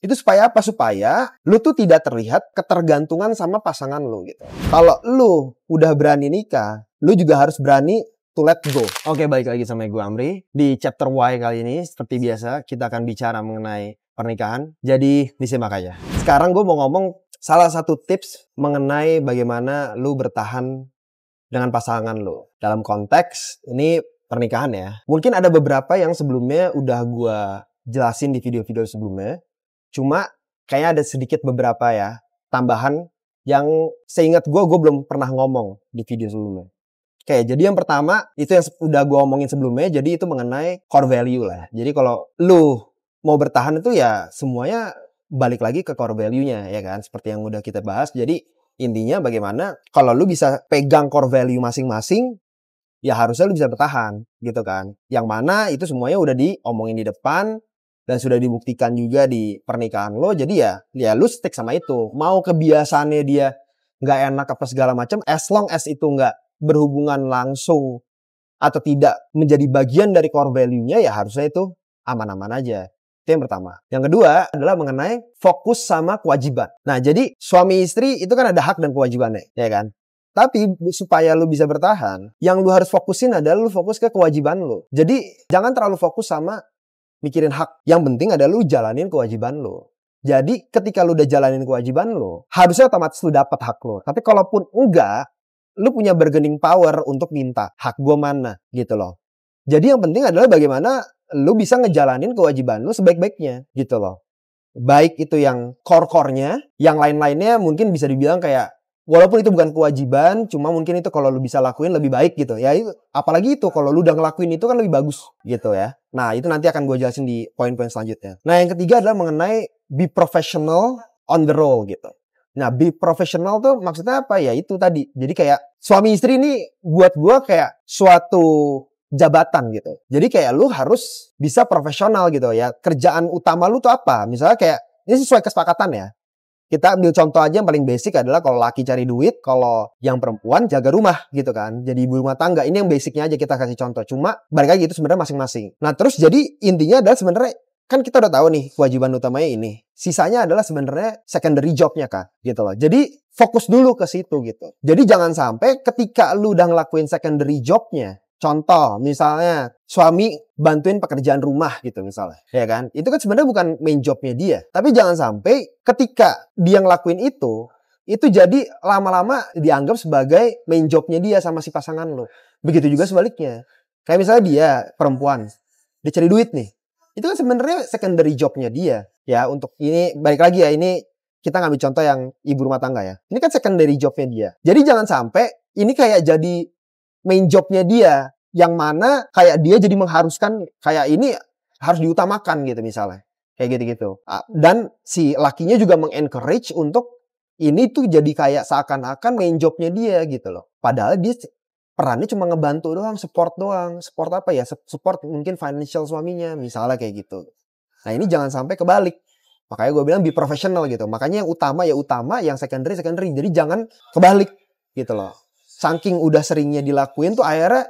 Itu supaya apa? Supaya lu tuh tidak terlihat ketergantungan sama pasangan lu gitu. Kalau lu udah berani nikah, lu juga harus berani to let go. Oke, balik lagi sama gue Amri. Di chapter Y kali ini, seperti biasa, kita akan bicara mengenai pernikahan. Jadi, disimak aja. Sekarang gue mau ngomong salah satu tips mengenai bagaimana lu bertahan dengan pasangan lu. Dalam konteks, ini pernikahan ya. Mungkin ada beberapa yang sebelumnya udah gue jelasin di video-video sebelumnya. Cuma kayaknya ada sedikit beberapa ya tambahan yang seingat gue belum pernah ngomong di video sebelumnya. Oke, jadi yang pertama itu yang udah gue omongin sebelumnya, jadi itu mengenai core value lah. Jadi kalau lu mau bertahan itu ya semuanya balik lagi ke core value-nya ya kan, seperti yang udah kita bahas. Jadi intinya bagaimana kalau lu bisa pegang core value masing-masing, ya harusnya lu bisa bertahan gitu kan. Yang mana itu semuanya udah diomongin di depan dan sudah dibuktikan juga di pernikahan lo. Jadi ya lu stick sama itu. Mau kebiasaannya dia nggak enak apa segala macam, as long as itu nggak berhubungan langsung atau tidak menjadi bagian dari core value-nya, ya harusnya itu aman-aman aja. Itu yang pertama. Yang kedua adalah mengenai fokus sama kewajiban. Nah, jadi suami istri itu kan ada hak dan kewajibannya, ya kan? Tapi supaya lu bisa bertahan, yang lu harus fokusin adalah lu fokus ke kewajiban lu. Jadi jangan terlalu fokus sama mikirin hak. Yang penting adalah lu jalanin kewajiban lu. Jadi ketika lu udah jalanin kewajiban lu, harusnya otomatis lu dapat hak lu. Tapi kalaupun enggak, lu punya bargaining power untuk minta hak gua mana gitu loh. Jadi yang penting adalah bagaimana lu bisa ngejalanin kewajiban lu sebaik-baiknya gitu loh. Baik itu yang core-core-nya, yang lain-lainnya mungkin bisa dibilang kayak walaupun itu bukan kewajiban, cuma mungkin itu kalau lu bisa lakuin lebih baik gitu. Ya itu, apalagi itu kalau lu udah ngelakuin itu kan lebih bagus gitu ya. Nah, itu nanti akan gue jelasin di poin-poin selanjutnya. Nah, yang ketiga adalah mengenai be professional on the role gitu. Nah, be professional tuh maksudnya apa? Ya itu tadi. Jadi kayak suami istri ini buat gue kayak suatu jabatan gitu. Jadi kayak lu harus bisa profesional gitu ya. Kerjaan utama lu tuh apa? Misalnya kayak ini sesuai kesepakatan ya. Kita ambil contoh aja yang paling basic adalah kalau laki cari duit, kalau yang perempuan jaga rumah gitu kan. Jadi ibu rumah tangga. Ini yang basicnya aja kita kasih contoh. Cuma balik lagi itu sebenarnya masing-masing. Nah terus jadi intinya adalah sebenarnya kan kita udah tahu nih kewajiban utamanya ini. Sisanya adalah sebenarnya secondary jobnya kan gitu loh. Jadi fokus dulu ke situ gitu. Jadi jangan sampai ketika lu udah ngelakuin secondary jobnya. Contoh, misalnya suami bantuin pekerjaan rumah gitu misalnya, ya kan? Itu kan sebenarnya bukan main jobnya dia. Tapi jangan sampai ketika dia ngelakuin itu jadi lama-lama dianggap sebagai main jobnya dia sama si pasangan lo. Begitu juga sebaliknya. Kayak misalnya dia perempuan, dia cari duit nih. Itu kan sebenarnya secondary jobnya dia. Ya untuk ini, balik lagi ya, ini kita ngambil contoh yang ibu rumah tangga ya. Ini kan secondary jobnya dia. Jadi jangan sampai ini kayak jadi main jobnya dia, yang mana kayak dia jadi mengharuskan kayak ini harus diutamakan gitu misalnya. Kayak gitu-gitu. Dan si lakinya juga mengencourage untuk ini tuh jadi kayak seakan-akan main jobnya dia gitu loh. Padahal dia perannya cuma ngebantu doang, support doang. Support apa ya? Support mungkin financial suaminya misalnya kayak gitu. Nah ini jangan sampai kebalik. Makanya gue bilang be professional gitu. Makanya yang utama ya utama, yang secondary. Jadi jangan kebalik gitu loh. Saking udah seringnya dilakuin tuh akhirnya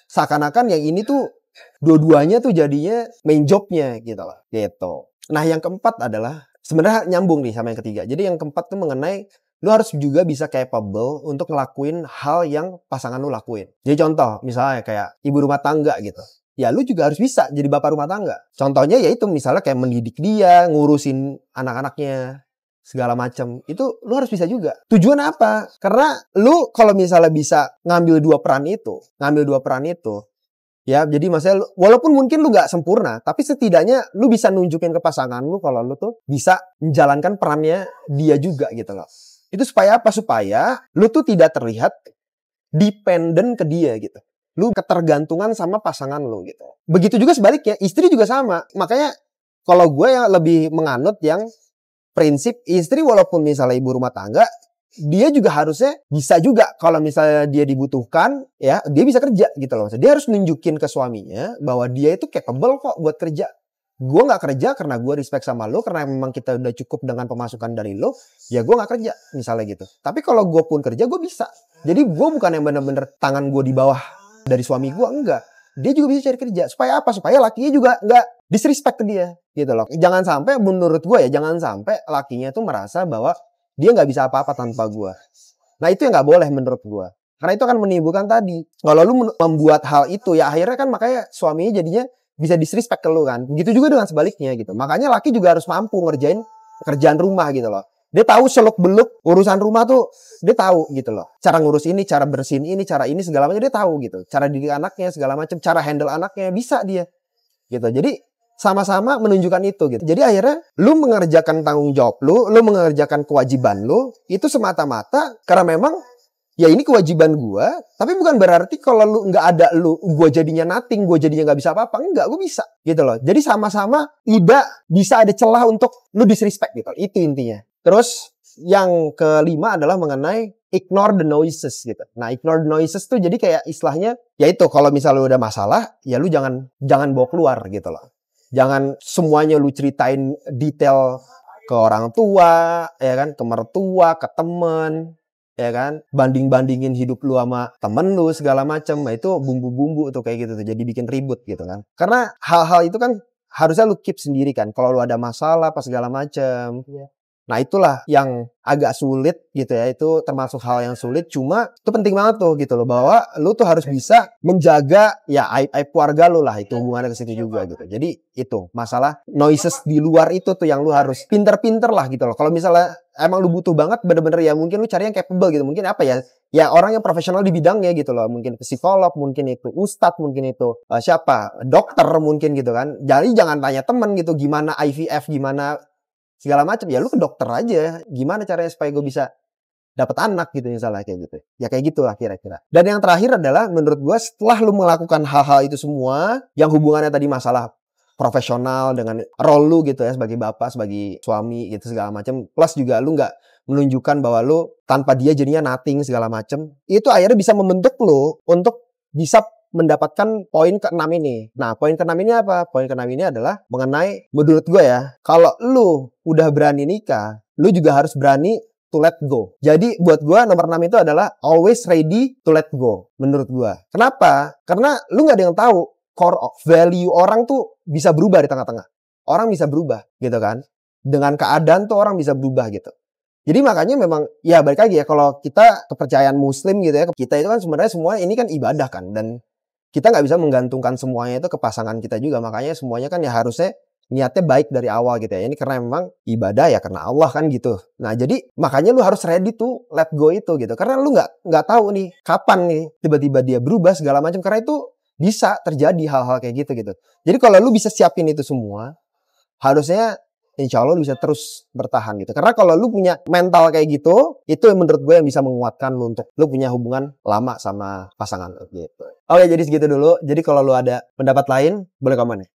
seakan-akan yang ini tuh dua-duanya tuh jadinya main jobnya gitu loh. Gitu. Nah yang keempat adalah sebenarnya nyambung nih sama yang ketiga. Jadi yang keempat tuh mengenai lu harus juga bisa capable untuk ngelakuin hal yang pasangan lu lakuin. Jadi contoh misalnya kayak ibu rumah tangga gitu. Ya lu juga harus bisa jadi bapak rumah tangga. Contohnya yaitu misalnya kayak mendidik dia, ngurusin anak-anaknya, segala macam. Itu lu harus bisa juga. Tujuan apa? Karena lu kalau misalnya bisa ngambil dua peran itu, ya jadi maksudnya walaupun mungkin lu gak sempurna, tapi setidaknya lu bisa nunjukin ke pasangan lu kalau lu tuh bisa menjalankan perannya dia juga gitu loh. Itu supaya apa? Supaya lu tuh tidak terlihat dependent ke dia gitu. Lu ketergantungan sama pasangan lu gitu. Begitu juga sebaliknya, istri juga sama. Makanya kalau gue yang lebih menganut yang prinsip istri walaupun misalnya ibu rumah tangga, dia juga harusnya bisa juga kalau misalnya dia dibutuhkan, ya dia bisa kerja gitu loh. Dia harus nunjukin ke suaminya bahwa dia itu capable kok buat kerja. Gue gak kerja karena gue respect sama lo, karena memang kita udah cukup dengan pemasukan dari lo, ya gue gak kerja misalnya gitu. Tapi kalau gue pun kerja gue bisa. Jadi gue bukan yang bener-bener tangan gue di bawah dari suami gue, enggak. dia juga bisa cari kerja. Supaya apa? Supaya lakinya juga nggak disrespect ke dia, gitu loh. Jangan sampai, menurut gue ya, jangan sampai lakinya tuh merasa bahwa dia nggak bisa apa-apa tanpa gue. Nah itu yang nggak boleh menurut gue. Karena itu akan menimbulkan tadi. Kalau lu membuat hal itu, ya akhirnya kan makanya suaminya jadinya bisa disrespect ke lu kan. Begitu juga dengan sebaliknya gitu. Makanya laki juga harus mampu ngerjain kerjaan rumah gitu loh. Dia tahu seluk-beluk urusan rumah tuh, dia tahu gitu loh. Cara ngurus ini, cara bersihin ini, cara ini segala macam dia tahu gitu. Cara didik anaknya segala macam, cara handle anaknya bisa dia. Gitu. Jadi sama-sama menunjukkan itu gitu. Jadi akhirnya lu mengerjakan tanggung jawab lu mengerjakan kewajiban lu itu semata-mata karena memang ya ini kewajiban gua, tapi bukan berarti kalau lu nggak ada lu, gua jadinya nothing, gua jadinya nggak bisa apa-apa. Enggak, gua bisa gitu loh. Jadi sama-sama tidak bisa ada celah untuk lu disrespect gitu. Itu intinya. Terus yang kelima adalah mengenai ignore the noises gitu. Nah, ignore the noises tuh jadi kayak istilahnya yaitu kalau misalnya lu udah masalah, ya lu jangan bawa keluar gitu loh. Jangan semuanya lu ceritain detail ke orang tua, ya kan, ke mertua, ke temen, ya kan, banding-bandingin hidup lu sama temen lu segala macam. Nah, itu bumbu-bumbu tuh kayak gitu tuh, jadi bikin ribut gitu kan. Karena hal-hal itu kan harusnya lu keep sendiri kan. Kalau lu ada masalah apa segala macam. Nah itulah yang agak sulit gitu ya. Itu termasuk hal yang sulit. Cuma itu penting banget tuh gitu loh. Bahwa lu tuh harus bisa menjaga ya aib keluarga lu lah. Itu hubungannya ke situ juga gitu. Jadi itu masalah noises di luar itu tuh yang lu harus pinter-pinter lah gitu loh. Kalau misalnya emang lu butuh banget bener-bener ya mungkin lu cari yang capable gitu. Mungkin apa ya? Ya orang yang profesional di bidangnya gitu loh. Mungkin psikolog, mungkin itu ustadz, mungkin itu siapa? Dokter mungkin gitu kan. Jadi jangan tanya temen gitu. Gimana IVF, gimana segala macam, ya lu ke dokter aja. Gimana caranya supaya gue bisa dapat anak gitu misalnya kayak gitu. Ya kayak gitulah kira-kira. Dan yang terakhir adalah menurut gue setelah lu melakukan hal-hal itu semua yang hubungannya tadi masalah profesional dengan role lu gitu ya sebagai bapak, sebagai suami gitu segala macam. Plus juga lu nggak menunjukkan bahwa lu tanpa dia jadinya nothing segala macam. Itu akhirnya bisa membentuk lu untuk bisa mendapatkan poin ke-6 ini. Nah, poin ke-6 ini apa? Poin ke-6 ini adalah mengenai, menurut gue ya, kalau lu udah berani nikah, lu juga harus berani to let go. Jadi buat gue nomor 6 itu adalah always ready to let go. Menurut gue. Kenapa? Karena lu gak ada yang tahu core value orang tuh bisa berubah di tengah-tengah. Orang bisa berubah gitu kan. Dengan keadaan tuh orang bisa berubah gitu. Jadi makanya memang ya balik lagi ya, kalau kita kepercayaan muslim gitu ya, kita itu kan sebenarnya semua ini kan ibadah kan. Dan kita nggak bisa menggantungkan semuanya itu ke pasangan kita juga. Makanya semuanya kan ya harusnya niatnya baik dari awal gitu ya. Ini karena memang ibadah ya karena Allah kan gitu. Nah jadi makanya lu harus ready to let go itu gitu. Karena lu nggak tahu nih kapan nih tiba-tiba dia berubah segala macam. Karena itu bisa terjadi hal-hal kayak gitu. Jadi kalau lu bisa siapin itu semua, harusnya insya Allah lu bisa terus bertahan gitu. Karena kalau lu punya mental kayak gitu, itu yang menurut gue yang bisa menguatkan lu untuk lu punya hubungan lama sama pasangan lu gitu. Oke, jadi segitu dulu. Jadi kalau lu ada pendapat lain, boleh komen ya.